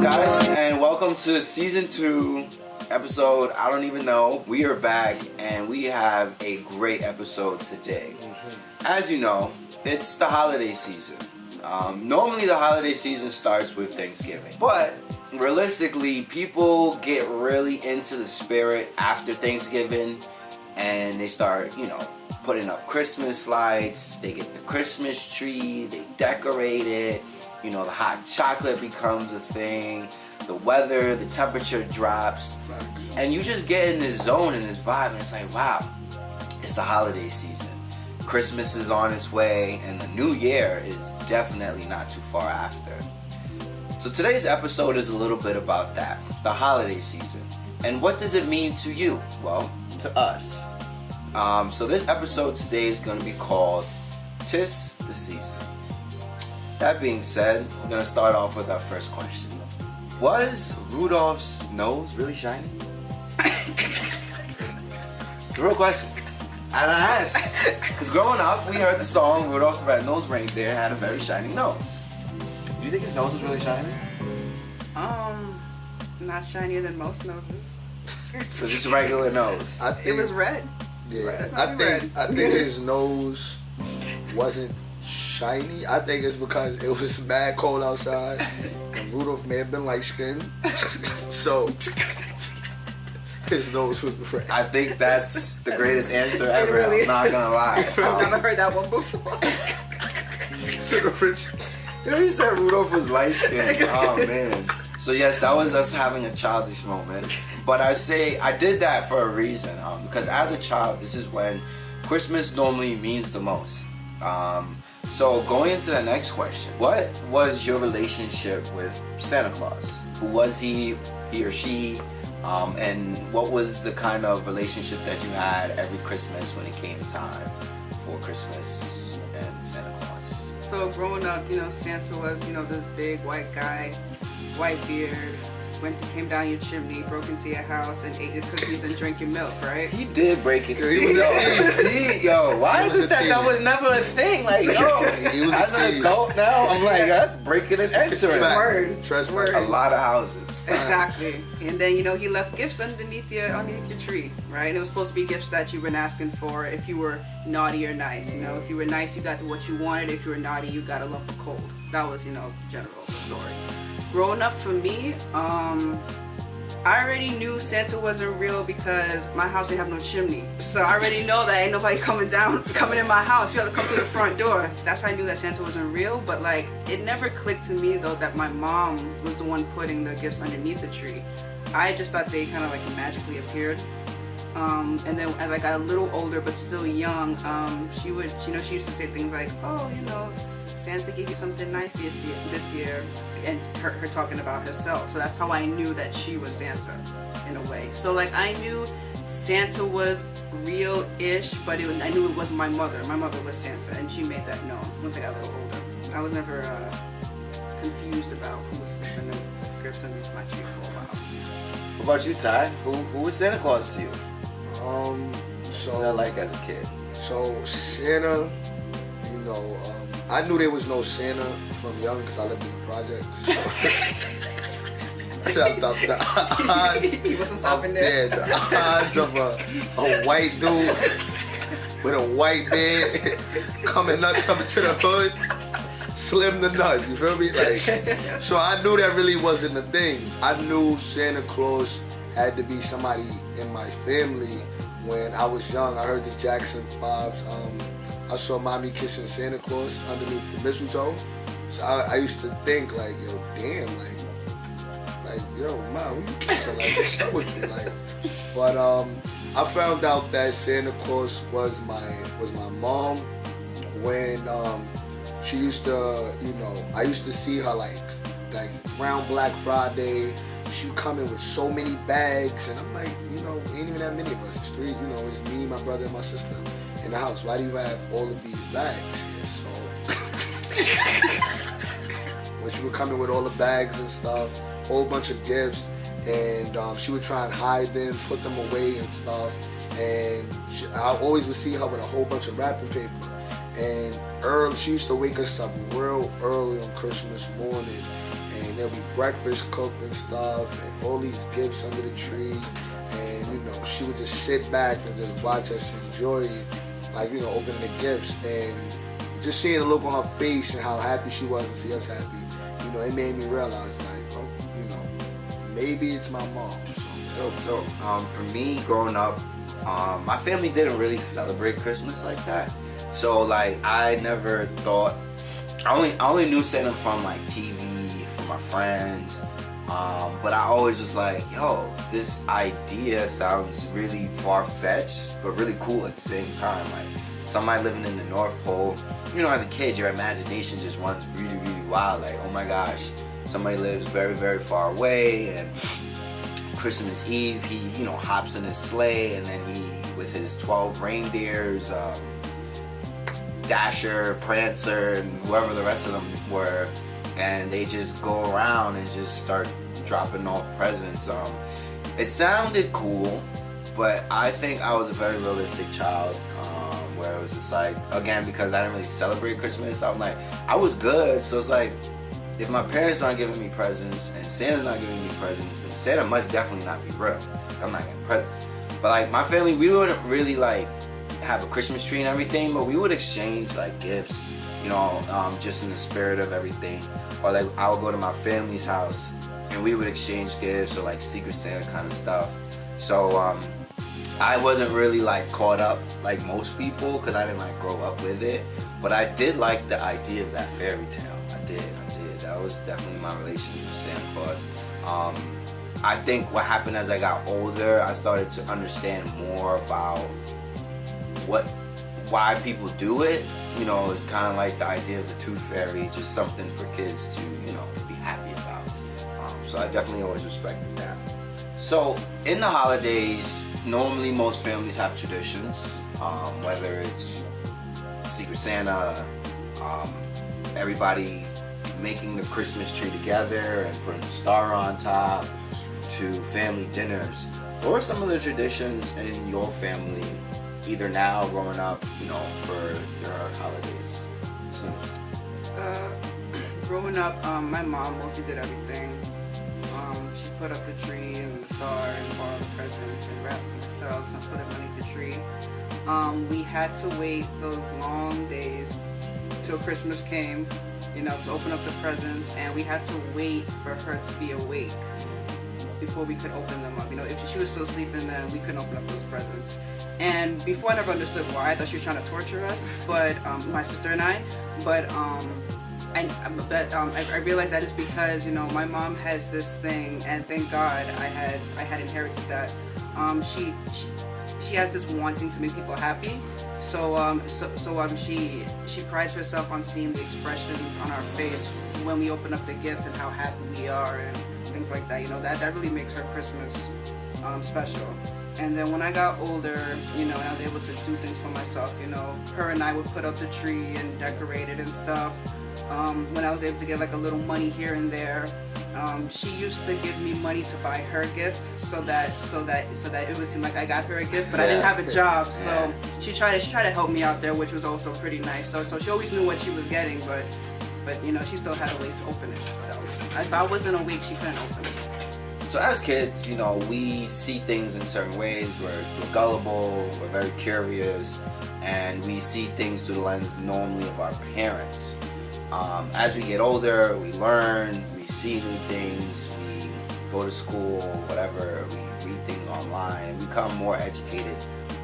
guys, and welcome to season 2, episode I don't even know. We are back, and we have a great episode today. As you know, it's the holiday season. Normally the holiday season starts with Thanksgiving, but realistically, people get really into the spirit after Thanksgiving, and they start, putting up Christmas lights. They get the Christmas tree, they decorate it. The hot chocolate becomes a thing. The weather, the temperature drops, and you just get in this zone and this vibe, and it's like, wow, it's the holiday season. Christmas is on its way, and the new year is definitely not too far after. So today's episode is a little bit about that, the holiday season. And what does it mean to you? Well, to us. So this episode today is going to be called "'Tis the Season." That being said, we're going to start off with our first question. Was Rudolph's nose really shiny? It's a real question. And I asked, because growing up, we heard the song Rudolph the Red-Nosed Reindeer had a very shiny nose. Do you think his nose was really shiny? Not shinier than most noses. So just a regular nose? It was red. Yeah, I think his nose wasn't shiny. I think it's because it was mad cold outside, and Rudolph may have been light skinned, so his nose was red. I think that's the greatest answer ever. Really I'm not gonna lie. I've never heard that one before. You said Rudolph was light skinned. Oh man. So yes, that was us having a childish moment. But I did that for a reason. Because as a child, this is when Christmas normally means the most. So going into the next question, what was your relationship with Santa Claus? Who was he or she? And what was the kind of relationship that you had every Christmas when it came time for Christmas and Santa Claus? So growing up, Santa was, this big white guy, white beard, came down your chimney, broke into your house, and ate your cookies and drank your milk, right? He did break it. Why is it that was never a thing? Like, as an adult now, I'm like, that's breaking and entering. Word. A lot of houses. Exactly. And then, he left gifts underneath your tree, right? And it was supposed to be gifts that you weren't asking for if you were naughty or nice. If you were nice, you got what you wanted. If you were naughty, you got a lump of coal. That was, general story. Growing up for me, I already knew Santa wasn't real because my house didn't have no chimney. So I already know that ain't nobody coming in my house. You have to come through the front door. That's how I knew that Santa wasn't real. But it never clicked to me though that my mom was the one putting the gifts underneath the tree. I just thought they kind of magically appeared. And then as I got a little older but still young, she used to say things like, oh, Santa gave you something nice this year, and her talking about herself. So that's how I knew that she was Santa, in a way. So I knew Santa was real-ish, but I knew it wasn't my mother. My mother was Santa, and she made that known once I got a little older. I was never confused about who was sleeping the gifts underneath my tree for a while. What about you, Ty? Who was Santa Claus to you? What was that like as a kid? So Santa, I knew there was no Santa from young because I lived in the project. So the odds he wasn't stopping there. The odds of a white dude with a white beard coming nuts up to the hood, slim to none. You feel me? So I knew that really wasn't a thing. I knew Santa Claus had to be somebody in my family when I was young. I heard the Jackson 5s. I saw mommy kissing Santa Claus underneath the mistletoe. So I used to think yo, damn, yo, mom, who you kissing? What's up with you? But I found out that Santa Claus was my mom when she used to, I used to see her around Black Friday. She would come in with so many bags, and I'm like, ain't even that many of us. It's 3, it's me, my brother, and my sister in the house. Why do you have all of these bags here? So when she would come in with all the bags and stuff, whole bunch of gifts, and she would try and hide them, put them away and stuff, and I always would see her with a whole bunch of wrapping paper. And she used to wake us up real early on Christmas morning, and and there'll be breakfast cooked and stuff, and all these gifts under the tree, and you know, she would just sit back and just watch us enjoy it, like, you know, opening the gifts, and just seeing the look on her face and how happy she was to see us happy, you know, it made me realize, like, oh, you know, maybe it's my mom. So, for me, growing up, my family didn't really celebrate Christmas like that. So, like, I never thought. I only knew Santa from like TV, from my friends. But I always was like, yo, this idea sounds really far-fetched, but really cool at the same time. Like, somebody living in the North Pole, you know, as a kid, your imagination just runs really, really wild. Like, oh my gosh, somebody lives very, very far away, and Christmas Eve, he, you know, hops in his sleigh, and then he, with his 12 reindeers, Dasher, Prancer, and whoever the rest of them were, and they just go around and just start dropping off presents. It sounded cool, but I think I was a very realistic child, where it was just like, again, because I didn't really celebrate Christmas, so I'm like, I was good, so it's like, if my parents aren't giving me presents and Santa's not giving me presents, then Santa must definitely not be real. I'm not getting presents. But like, my family, we wouldn't really like have a Christmas tree and everything, but we would exchange like gifts, you know, just in the spirit of everything. Or like, I would go to my family's house and we would exchange gifts, or like Secret Santa kind of stuff. So I wasn't really like caught up like most people, because I didn't like grow up with it, but I did like the idea of that fairy tale. I did. That was definitely my relationship with Santa Claus. I think what happened as I got older, I started to understand more about why people do it. You know, it's kind of like the idea of the tooth fairy, just something for kids to, you know, be happy about. So I definitely always respected that. So in the holidays, normally most families have traditions, whether it's Secret Santa, everybody making the Christmas tree together and putting a star on top, to family dinners. What are some of the traditions in your family, either now, growing up, you know, for your holidays? Growing up, my mom mostly did everything. She put up the tree and the star and all the presents and wrapped themselves and put them underneath the tree. We had to wait those long days till Christmas came, you know, to open up the presents, and we had to wait for her to be awake before we could open them up. You know, if she was still sleeping, then we couldn't open up those presents. And before, I never understood why. I thought she was trying to torture us, but my sister and I. But I realized that it's because, you know, my mom has this thing, and thank God I had inherited that. She has this wanting to make people happy. So she prides herself on seeing the expressions on our face when we open up the gifts and how happy we are and things like that. You know, that really makes her Christmas special. And then when I got older, you know, and I was able to do things for myself, you know, her and I would put up the tree and decorate it and stuff. When I was able to get like a little money here and there, she used to give me money to buy her gift, so that it would seem like I got her a gift, but I didn't have a job. So she tried to help me out there, which was also pretty nice. So she always knew what she was getting, but you know, she still had a way to open it. If I wasn't awake, she couldn't open it. So as kids, you know, we see things in certain ways. We're gullible, we're very curious, and we see things through the lens normally of our parents. As we get older, we learn, we see new things, we go to school, whatever, we read things online, and become more educated,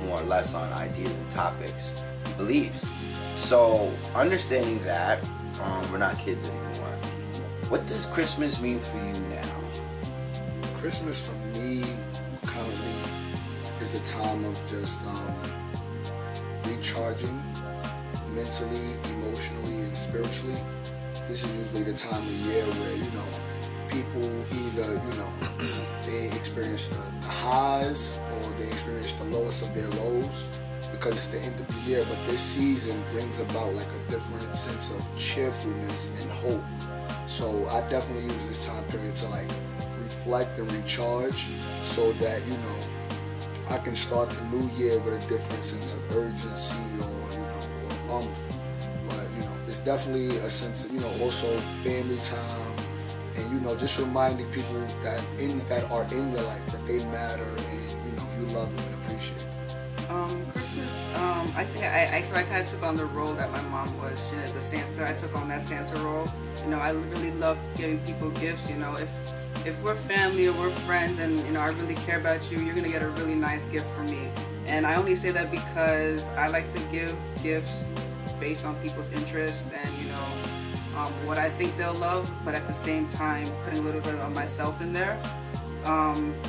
more or less, on ideas and topics, beliefs. So understanding that, we're not kids anymore. What does Christmas mean for you now? Christmas for me currently is a time of just recharging mentally, emotionally, and spiritually. This is usually the time of year where, you know, people either, you know, they experience the highs or they experience the lowest of their lows, because it's the end of the year. But this season brings about like a different sense of cheerfulness and hope. So I definitely use this time period to like reflect and recharge, so that, you know, I can start the new year with a different sense of urgency, or, you know, or but, you know, it's definitely a sense of, you know, also family time, and you know, just reminding people that are in your life that they matter, and you know, you love them and appreciate them. Christmas, I think I kind of took on the role that my mom was. She did the Santa. I took on that Santa role. You know, I really love giving people gifts. You know, if we're family or we're friends, and you know, I really care about you, you're gonna get a really nice gift from me. And I only say that because I like to give gifts based on people's interests and you know what I think they'll love, but at the same time putting a little bit of myself in there.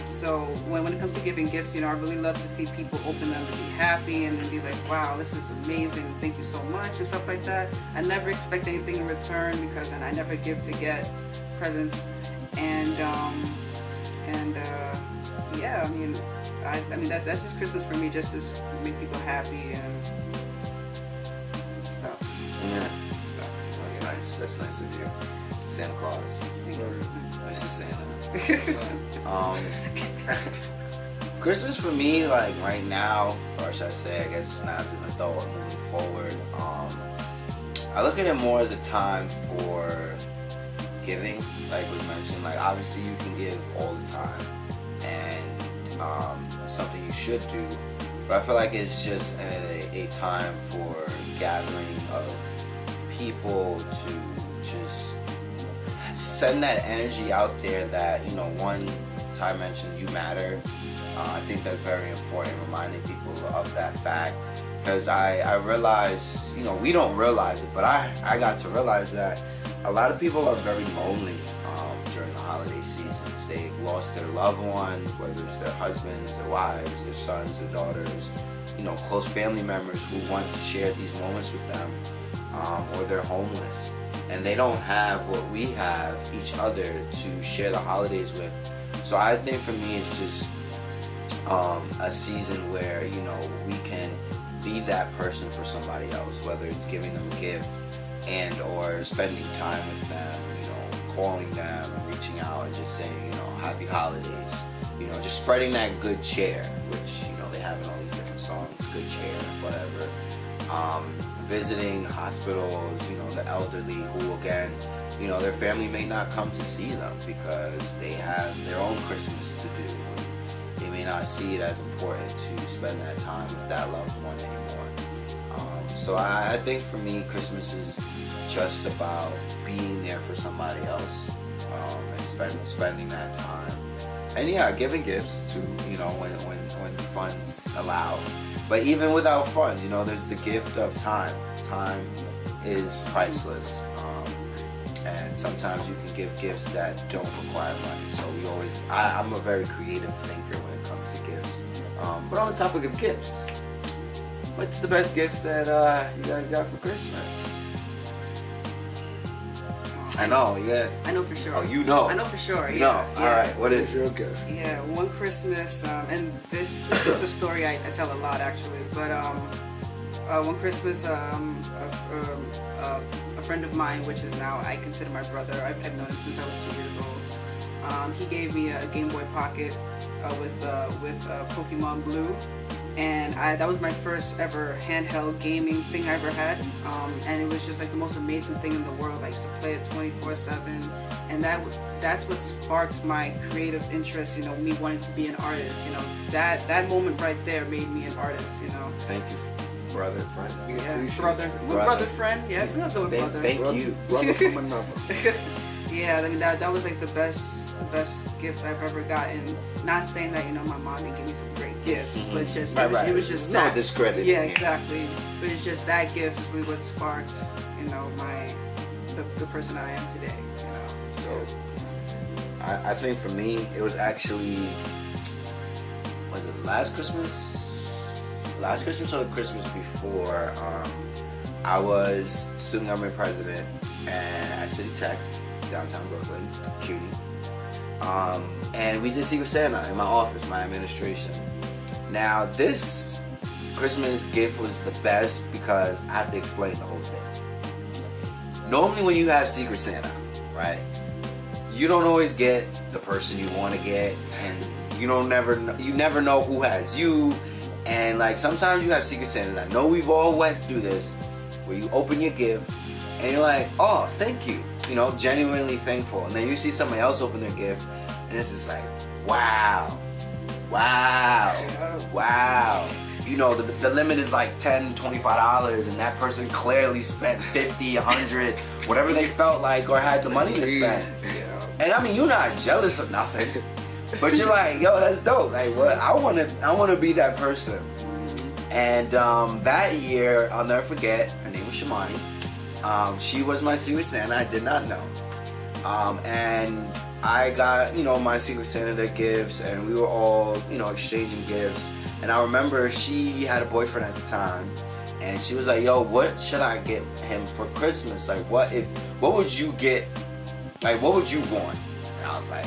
So when it comes to giving gifts, you know, I really love to see people open them to be happy and then be like, wow, this is amazing, thank you so much, and stuff like that. I never expect anything in return because I never give to get presents. And yeah, I mean that's just Christmas for me, just to make people happy and stuff. Yeah. Stuff. That's nice. That's nice of you. Santa Claus. Mrs. Santa. Christmas for me, like right now, or should I say, I guess now as an adult moving forward, I look at it more as a time for giving, like was mentioned. Like obviously you can give all the time, and something you should do, but I feel like it's just a time for gathering of people to just send that energy out there that, you know, one, Ty mentioned, you matter. I think that's very important, reminding people of that fact, because I realize, you know, we don't realize it, but I got to realize that a lot of people are very lonely during the holiday seasons. They've lost their loved ones, whether it's their husbands, their wives, their sons, their daughters, you know, close family members who once shared these moments with them, or they're homeless. And they don't have what we have, each other, to share the holidays with. So I think for me it's just a season where, you know, we can be that person for somebody else, whether it's giving them a gift and or spending time with them, you know, calling them and reaching out and just saying, you know, happy holidays, you know, just spreading that good cheer, which, you know, they have in all these different songs, good cheer, whatever. Visiting hospitals, you know, the elderly who, again, you know, their family may not come to see them because they have their own Christmas to do. They may not see it as important to spend that time with that loved one anymore. So I think for me, Christmas is just about being there for somebody else, and spending that time. And yeah, giving gifts to, you know, when the funds allow. But even without funds, you know, there's the gift of time. Time is priceless. And sometimes you can give gifts that don't require money. So I'm a very creative thinker when it comes to gifts. But on the topic of gifts, what's the best gift that you guys got for Christmas? I know, yeah. I know for sure. Oh, you know. I know for sure. You yeah. know. Yeah. All right. What is your gift? Yeah, one Christmas, and this is a story I tell a lot actually. But one Christmas, a friend of mine, which is now I consider my brother. I've known him since I was 2 years old. He gave me a Game Boy Pocket with Pokemon Blue. And that was my first ever handheld gaming thing I ever had, and it was just like the most amazing thing in the world. I used to play it 24/7, and that's what sparked my creative interest. You know, me wanting to be an artist. You know, that moment right there made me an artist. You know. Thank you, brother, friend. Yeah, brother, friend. Yeah, we'll go with brother. Thank you, brother from another. Yeah, I mean that was like the best gift I've ever gotten. Not saying that, you know, my mom didn't give me some great gifts, but just it was just no that. discredit. Yeah, exactly. But it's just that gift is really what sparked, you know, the person I am today. You know. So I think for me it was actually, was it last Christmas or the Christmas before? I was student government president at City Tech, downtown Brooklyn, CUNY. And we did Secret Santa in my office, my administration. Now this Christmas gift was the best because I have to explain the whole thing. Normally when you have Secret Santa, right, you don't always get the person you want to get, and you never know who has you. And like sometimes you have Secret Santas. I know we've all went through this, where you open your gift and you're like, oh, thank you. you know, genuinely thankful. And then you see somebody else open their gift, and it's just like, wow, wow. You know, the limit is like $10, $25, and that person clearly spent $50, $100, whatever they felt like or had the money to spend. And I mean, you're not jealous of nothing, but you're like, yo, that's dope. Like, what? I wanna be that person. And that year, I'll never forget. Her name was Shamani. She was my Secret Santa. I did not know. And I got, you know, my Secret Santa their gifts, and we were all, you know, exchanging gifts. And I remember she had a boyfriend at the time, and she was like, yo, what should I get him for Christmas? Like, what would you get? Like, what would you want? And I was like,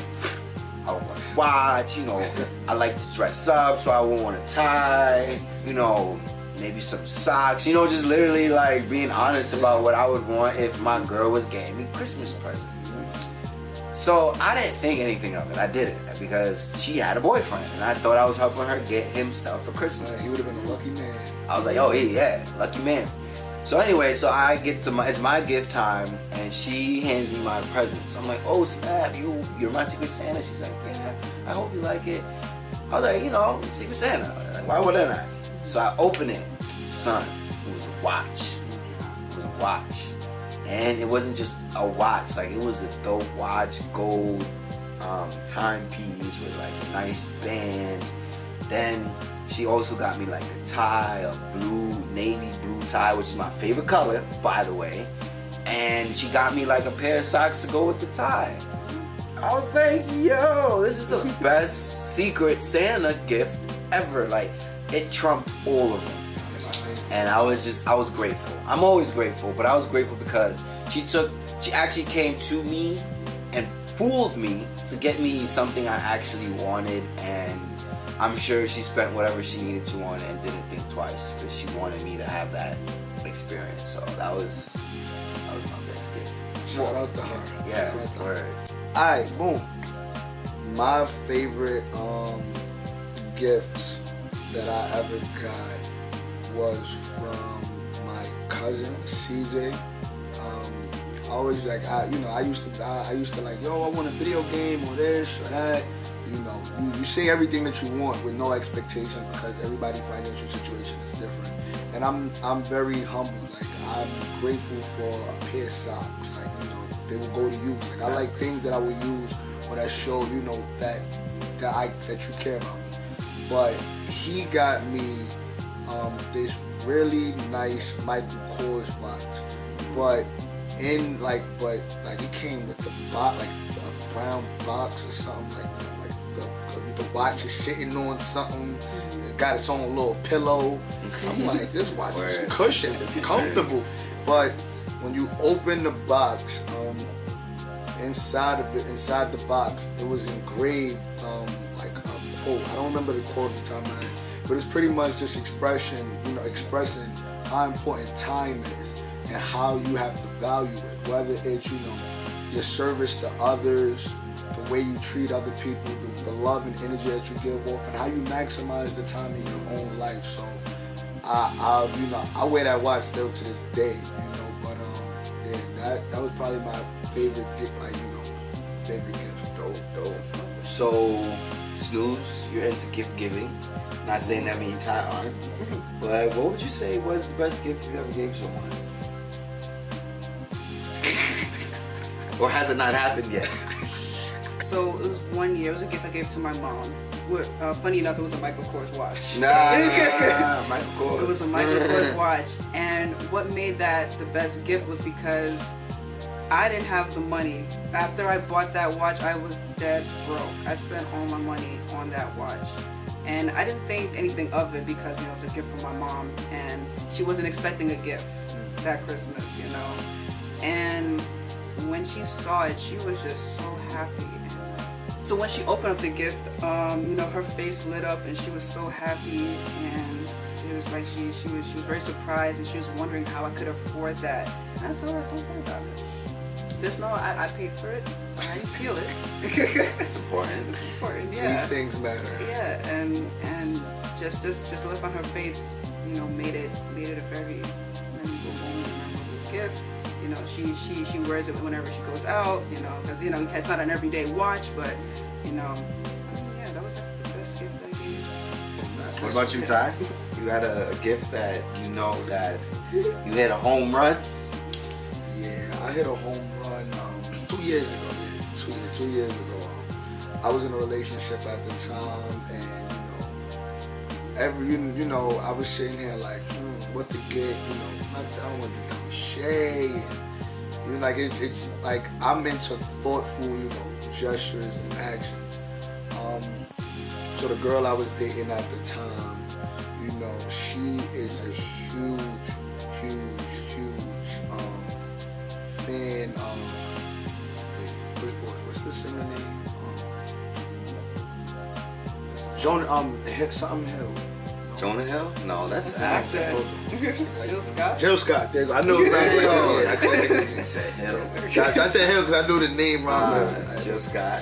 I would want a watch, you know, I like to dress up, so I would want a tie, you know, maybe some socks, you know, just literally like being honest about what I would want if my girl was getting me Christmas presents. So I didn't think anything of it. I did it because she had a boyfriend, and I thought I was helping her get him stuff for Christmas. He would have been a lucky man. I was like, oh yeah, lucky man. So anyway, so I get to it's my gift time, and she hands me my present. So I'm like, oh snap, you're my Secret Santa. She's like, yeah, I hope you like it. I was like, you know, Secret Santa. Like, why wouldn't I? So I open it, son. It was a watch. It was a watch. And it wasn't just a watch, like it was a dope watch, gold timepiece with like a nice band. Then she also got me like a tie, a navy blue tie, which is my favorite color, by the way. And she got me like a pair of socks to go with the tie. I was like, yo, this is the best Secret Santa gift ever. Like, it trumped all of them. And I was grateful. I'm always grateful, but I was grateful because she actually came to me and fooled me to get me something I actually wanted, and I'm sure she spent whatever she needed to on it and didn't think twice because she wanted me to have that experience. So that was my best gift. Shout out to her. Yeah, word. Alright, boom. My favorite gift that I ever got was from my cousin CJ. I always like I used to like, yo, I want a video game or this or that. You know, you say everything that you want with no expectation because everybody's financial situation is different. And I'm very humble. Like, I'm grateful for a pair of socks. Like, you know, they will go to use. Like, I like things that I will use or that show, you know, that you care about me. But he got me this really nice Michael Kors watch, but it came with the box, like a brown box or something, like the watch is sitting on something. It got its own little pillow. I'm like, this watch is cushioned, it's comfortable. But when you open the box, inside the box, it was engraved like a quote. I don't remember the quote at the time, but it's pretty much just expressing how important time is and how you have to value it. Whether it's, you know, your service to others, the way you treat other people, the love and energy that you give off, and how you maximize the time in your own life. So I wear that watch still to this day, you know. But yeah, that was probably my favorite gift, favorite gift. Dope. So, Snooze, you're into gift giving. Not saying that means tie on, but what would you say was the best gift you ever gave someone? Or has it not happened yet? So it was one year. It was a gift I gave to my mom. Funny enough, it was a Michael Kors watch. Michael Kors. It was a Michael Kors watch, and what made that the best gift was because I didn't have the money. After I bought that watch, I was dead broke. I spent all my money on that watch, and I didn't think anything of it because, you know, it was a gift from my mom, and she wasn't expecting a gift that Christmas, you know. And when she saw it, she was just so happy. So when she opened up the gift, you know, her face lit up and she was so happy, and it was like she was very surprised, and she was wondering how I could afford that. And I told her, don't worry about it. Just know I paid for it. I didn't steal it. It's important. It's important, yeah. These things matter. Yeah, and just the look on her face, you know, made it a very memorable moment, memorable gift. You know, she wears it whenever she goes out. You know, because you know it's not an everyday watch, but you know, yeah, that was the best gift I gave. What about you, Ty? You had a gift that you know that you hit a home run? Yeah, I hit a home run 2 years ago. Yeah, 2 years ago. I was in a relationship at the time, and you know, I was sitting here like, what to get? You know, I don't want to be cliche. And, you know, like it's like I'm into thoughtful, you know, gestures and actions. So the girl I was dating at the time, you know, she is a huge fan. What's the singer name? Something Hill. Jonah Hill? No, that's the actor. Jill Scott. Jill Scott. There you go. I knew it. I couldn't think of it. You said Hill. I said Hill because I knew the name wrong. Jill Scott.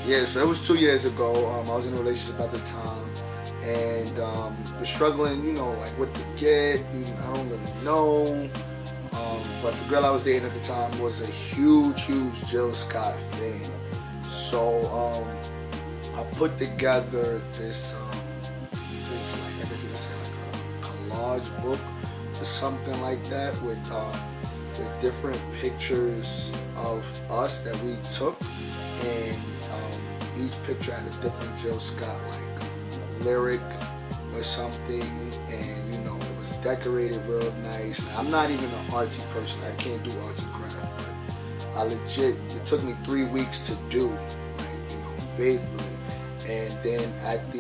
Yeah. So it was 2 years ago. I was in a relationship at the time, and was struggling. You know, like what to get. I don't really know. But the girl I was dating at the time was a huge Jill Scott fan. So I put together this like, I guess you could say like a collage book or something like that with different pictures of us that we took, and each picture had a different Jill Scott like lyric or something, and you know it was decorated real nice. Now, I'm not even an artsy person. I can't do arts and craft, but I legit, it took me 3 weeks to do, like, you know, faithfully. And then at the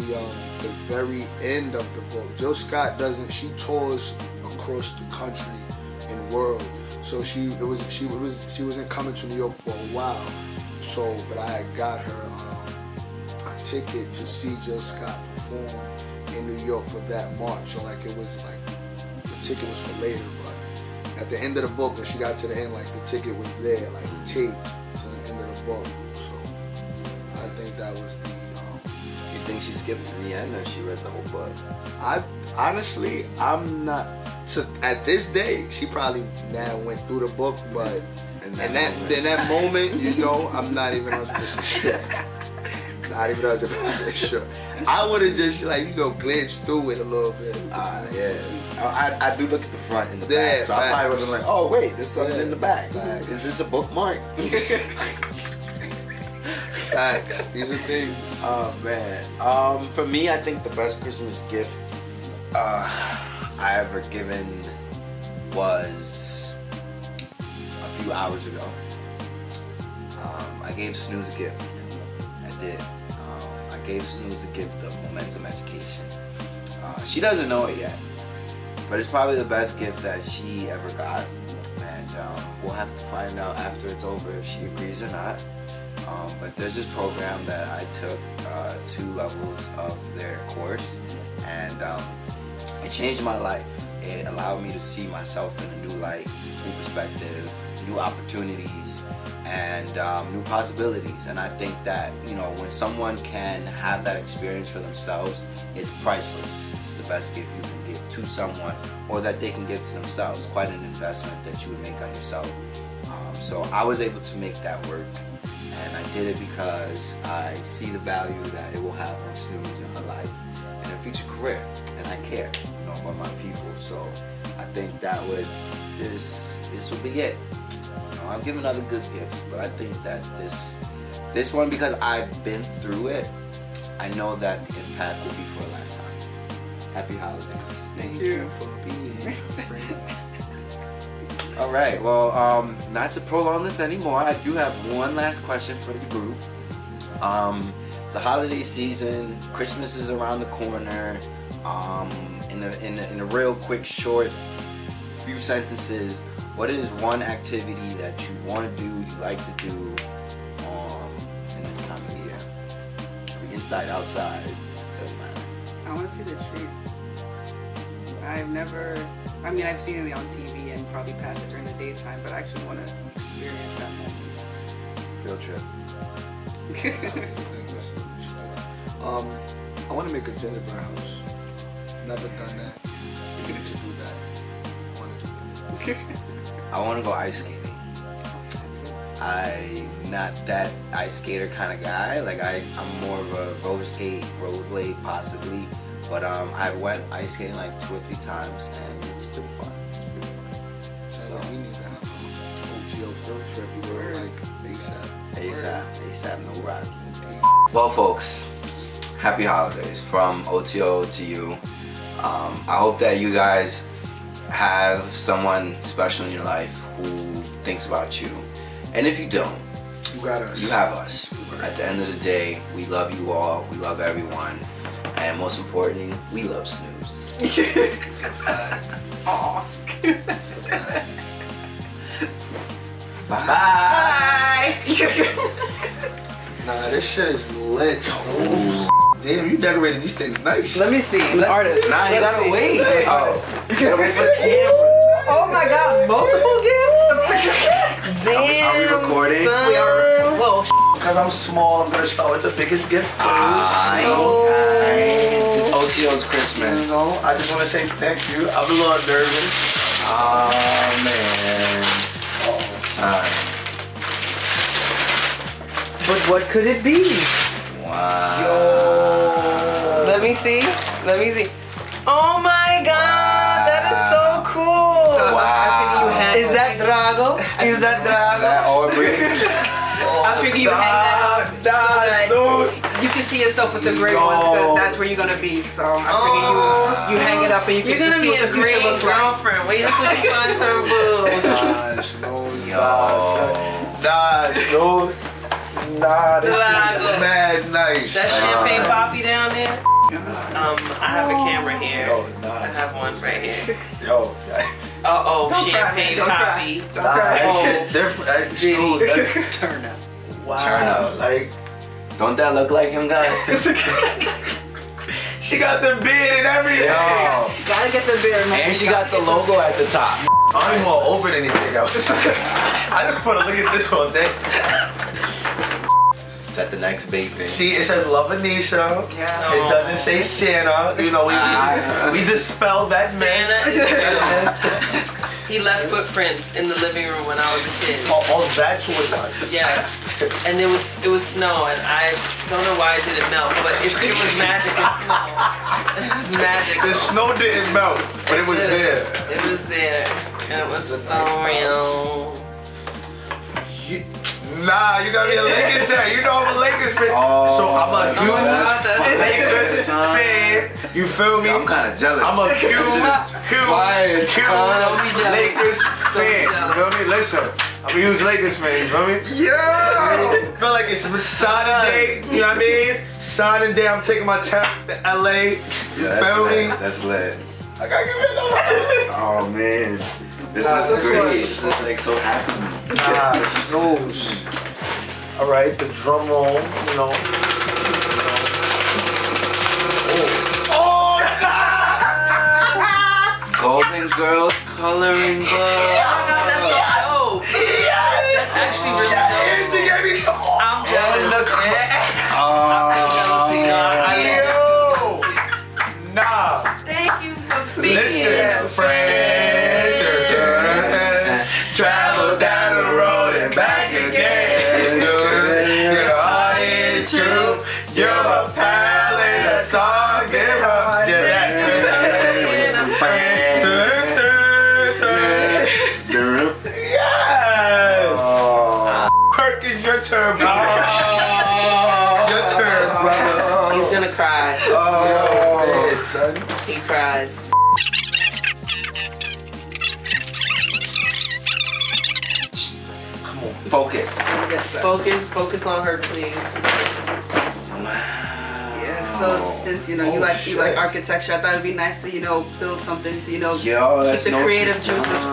very end of the book, Jill Scott she tours across the country and world. So she wasn't coming to New York for a while. So, but I had got her a ticket to see Jill Scott perform in New York for that March. So like it was like the ticket was for later, but at the end of the book, when she got to the end, like the ticket was there, like taped to the end of the book. So I think that was the. You think she skipped to the end, or she read the whole book? I'm not. So at this day, she probably now went through the book, but in that moment, you know, I'm not even 100% sure. Not even 100% sure. I would have just like, you know, glanced through it a little bit. Yeah. I do look at the front and the back, so I probably would have been like, oh wait, there's something in the back. Is this a bookmark? Facts. These are things. Oh man. For me, I think the best Christmas gift I ever given was a few hours ago. I gave Snooze a gift. I did. I gave Snooze a gift of Momentum Education. She doesn't know it yet, but it's probably the best gift that she ever got, and we'll have to find out after it's over if she agrees or not. But there's this program that I took 2 levels of their course, and it changed my life. It allowed me to see myself in a new light, new perspective, new opportunities, and new possibilities. And I think that, you know, when someone can have that experience for themselves, it's priceless. It's the best gift you can give to someone, or that they can give to themselves. Quite an investment that you would make on yourself. So I was able to make that work. And I did it because I see the value that it will have on Snooze in her life and her future career, and I care, you know, about my people. So I think that this would be it. You know, I've given other good gifts, but I think that this one, because I've been through it, I know that the impact will be for a lifetime. Happy holidays. Thank you for being a friend. All right, well, not to prolong this anymore, I do have one last question for the group. It's a holiday season, Christmas is around the corner. In a real quick, short, few sentences, what is one activity that you want to do, you like to do in this time of the year? Inside, outside, doesn't matter. I want to see the tree. I've seen it on TV and probably pass it during the daytime, but I actually want to experience that moment. Field trip. I want to make a gingerbread house. Never done that. We need to do that. I want to do that. I want to go ice skating. I'm not that ice skater kind of guy. Like I'm more of a roller skate, rollerblade possibly. But I went ice skating like 2 or 3 times, and it's pretty fun. So we need to have an O.T.O field trip. We were like ASAP, no rock. Well, folks, happy holidays from O.T.O to you. I hope that you guys have someone special in your life who thinks about you. And if you don't, You got us. you have us. At the end of the day, we love you all. We love everyone. And most importantly, we love Snooze. It's a fact. Aw. It's a fact. Bye. Nah, this shit is lit. Ooh. Damn, you decorated these things nice. Let me see. Artist. Nah, you gotta wait. You gotta wait for the camera. Oh my God, multiple gifts? Damn. Are we recording? Son. We are. Whoa. Because I'm small, I'm gonna start with the biggest gift first. It's O.T.O's Christmas. You know, I just want to say thank you. I'm a little nervous. Oh man. Sorry. But what could it be? Wow. Yo. Let me see. Let me see. Oh my God, that is so cool. So Wow. Is that Drago? Is that Drago? That Aubrey? I figure you hang that up so that you can see yourself with the gray ones, because that's where you're gonna be. So I figure you hang it up and you can just see what the future looks like. Girlfriend. Wait until she finds her boo. Gosh, no, Yo. Nah, this Drago. is mad nice. That champagne poppy down there. I have a camera here. Yo, I nice. have one right here. Yo, Uh-oh, Don't cry, champagne don't cry. poppy. Don't nah, cry. that shit different. That Snooze, that's- Turn up. Wow. Turn up. Like, Don't that look like him, guys? she got the beard and everything. Yo. Gotta get the beer, man. And she got the logo at the top. I don't even want to open anything else. I just want to look at this whole thing. It's at the next big thing. See, it says Love Anisha. Yeah. It doesn't say Santa. You know, we dispelled that mess. Santa. He left footprints in the living room when I was a kid. Oh, that's what it was. Yes. And it was snow, and I don't know why it didn't melt, but it was magic and snow. It was magic. The snow didn't melt, but it was there. It was there, and it was This is a so nice real. Nah, you gotta be a Lakers fan. You know I'm a Lakers fan. Oh, So I'm a huge that's Lakers fan. You feel me? I'm kind of jealous. I'm a huge Fire, son. Don't be jealous. Lakers fan. You feel me? Listen, I'm a huge Lakers fan. You feel me? Yeah. Feel like it's signing day. You know what I mean? Signing day. I'm taking my talents to LA. You feel me? That's lit. I gotta give it up. Oh man. This Nah, is this great. was- This is like so happy. Ah, Snooze. All right, the drum roll. You know. Oh. Golden Girls coloring book. That's so dope. That's actually really dope. I'm jealous. Oh. Nah. Thank you for speaking. Listen, friend. Travel down the road and back again. Your heart is true. You're a pal and a song giver. Yes. Perkins, your turn, brother. Your turn, brother. He's gonna cry. Oh, man, son. He cries. Focus. Yes, sir. Focus on her, please. Yeah, so since you like architecture, I thought it'd be nice to build something to Yo, keep that's the no creative shit. juices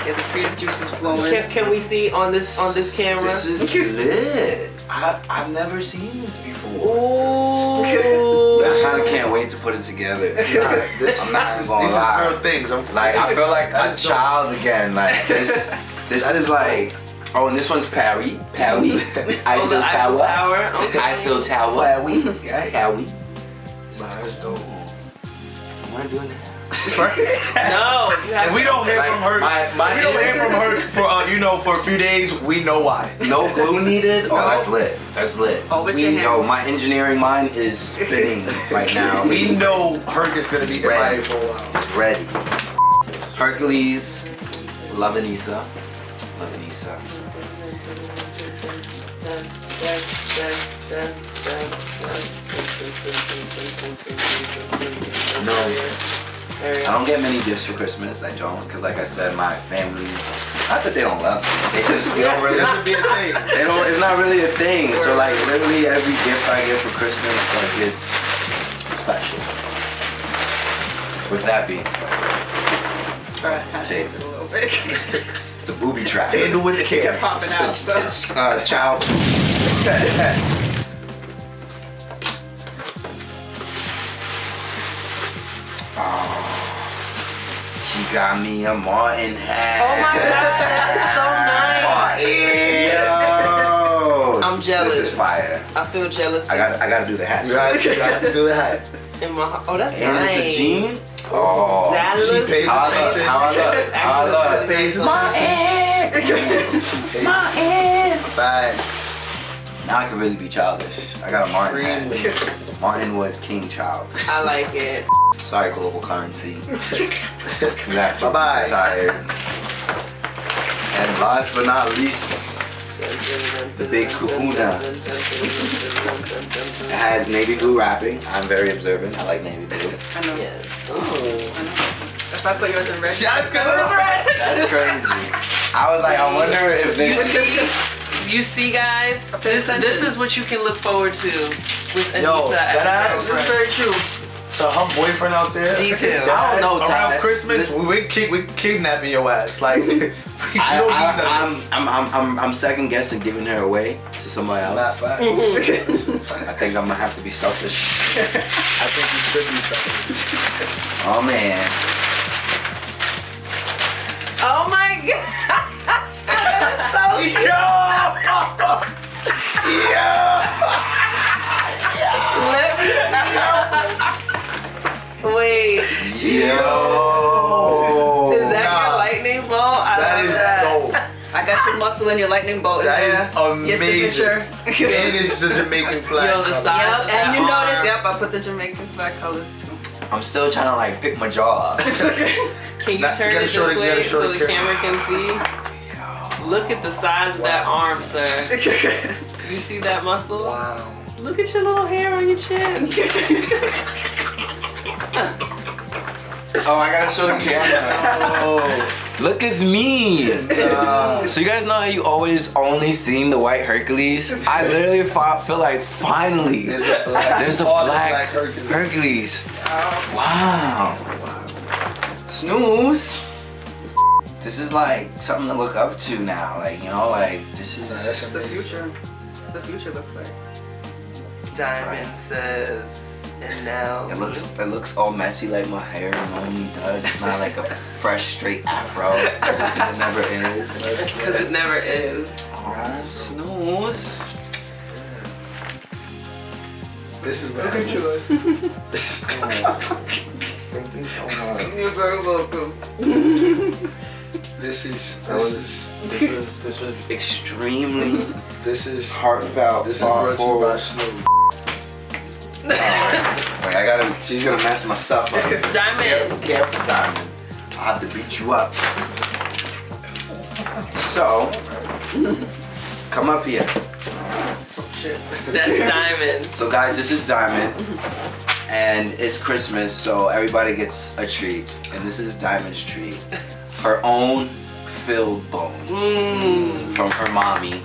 get the creative juices flowing. Can we see on this camera? This is lit. I've never seen this before. Ooh. I kind of can't wait to put it together. I'm not even gonna These lie. are real things. I feel like a child again. Like this is like. Oh, and this one's Perry. Eiffel Oh, the Eiffel Tower. Okay. Eiffel Tower. Yeah, Perry. Nah, that's dope. I want to do it now. No, you have And we don't hear Like, from her. We don't hear from her for for a few days. We know why. No glue needed? Oh, No. that's lit. That's lit. Oh, with your Yo, hands. my engineering mind is spinning right now. We know Herc is gonna be Ready. MIA for a while. Ready. Hercules, Lovinisa. Lovinisa. No. I don't get many gifts for Christmas. I don't, because like I said, my family, not that they don't love me. They just, we don't really, This would be a thing. they don't, it's not really a thing. So like literally every gift I get for Christmas, like it's special. With that being said, Alright, Let's I take taped it a little bit. it's a booby trap. Handle with care. Popping out. It's, So. it's child. She got me a Martin hat. Oh my god, that is so nice. Yo. I'm jealous. This is fire. I feel jealous. I gotta do the hat. You have to do the hat. in my oh, that's And nice. it's a jean. Oh. That She looks pays How I look? attention. How I look? How I look? Pays attention. Martin. Facts. Now I can really be childish. I got a Martin hat. Extremely. Martin was king child. I like it. Sorry, global currency. Bye Bye-bye. Tired. And last but not least, the big kahuna. It has navy blue wrapping. I'm very observant. I like navy blue. I know. Yes. I know. If I put yours in red. Shots coming red. That's crazy. I was like, I wonder if this. You see, guys, this is what you can look forward to with Anissa. Yo, that as ass a is girlfriend. very true. So her boyfriend out there. Detail. I don't know, Ty. Around Christmas, we kidnapping your ass. Like, you don't need none of this. I'm second guessing giving her away to somebody else. Not fact. I think I'm gonna have to be selfish. I think you should be something. Oh man. Oh my god. Wait, Yo. is that Nah. your lightning bolt? I That love is that. dope. I got your muscle and your lightning bolt in That there. is amazing. Your signature. And it's the Jamaican flag. Yo, the color. size Yep, of and that you notice, arm. yep, I put the Jamaican flag colors too. I'm still trying to like pick my jaw up. Can you Nah, you turn gotta it show this the- you gotta way show so the the camera. camera can see? Look at the size of that arm, sir. You see that muscle? Wow. Look at your little hair on your chin. Oh, I gotta show the camera. Oh. Look, it's me. So you guys know how you always only seen the white Hercules? I literally feel like finally There's a black, there's a all the black Hercules. Hercules. Wow. Wow. Snooze. This is like something to look up to now. Like, you know, like this is. Nah, that's It's the amazing. future. The future looks like. Diamond says, and now. It looks all messy like my hair normally does. It's not like a fresh straight afro. It never is. Because it never is. Oh, snooze. This is what Look at happens. Thank you so much. You're very welcome. This is This was extremely heartfelt. This is brought to you by Snoop. Wait, I gotta. She's gonna mess my stuff up. Diamond. Careful, Diamond. I'll have to beat you up. So, come up here. That's Diamond. So, guys, this is Diamond, and it's Christmas, so everybody gets a treat, and this is Diamond's treat. Her own filled bone from her mommy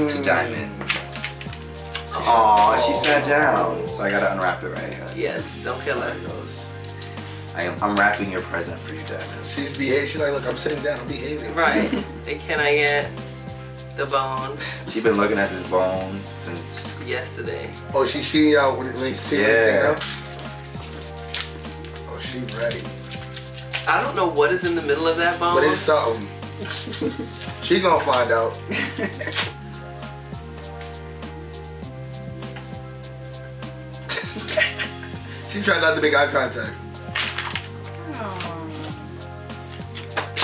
to Diamond. Aw, she sat down, so I gotta unwrap it right here. Yes, don't kill her. There it goes. I'm wrapping your present for you, Diamond. She's behaving. She's like, look, I'm sitting down. I'm behaving. Right. And can I get the bone She's been looking at this bone since. yesterday? Oh, she see when you see when you take it Yeah. out? Oh, she ready. I don't know what is in the middle of that bone. But it's something. She gonna find out. She tried not to make eye contact.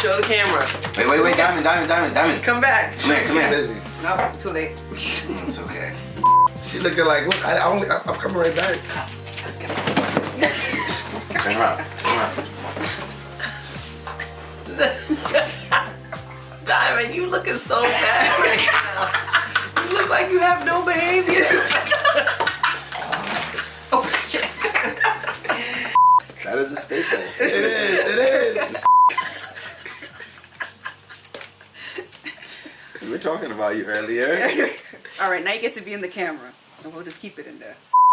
Show the camera. Wait, Diamond. Come back. Come here. Busy. No, too late. It's okay. She looking like, look, I'm coming right back. Turn around. Diamond, you looking so bad right now. You look like you have no behavior. Oh shit. That is a staple. It is. We were talking about you earlier. All right, now you get to be in the camera, and we'll just keep it in there.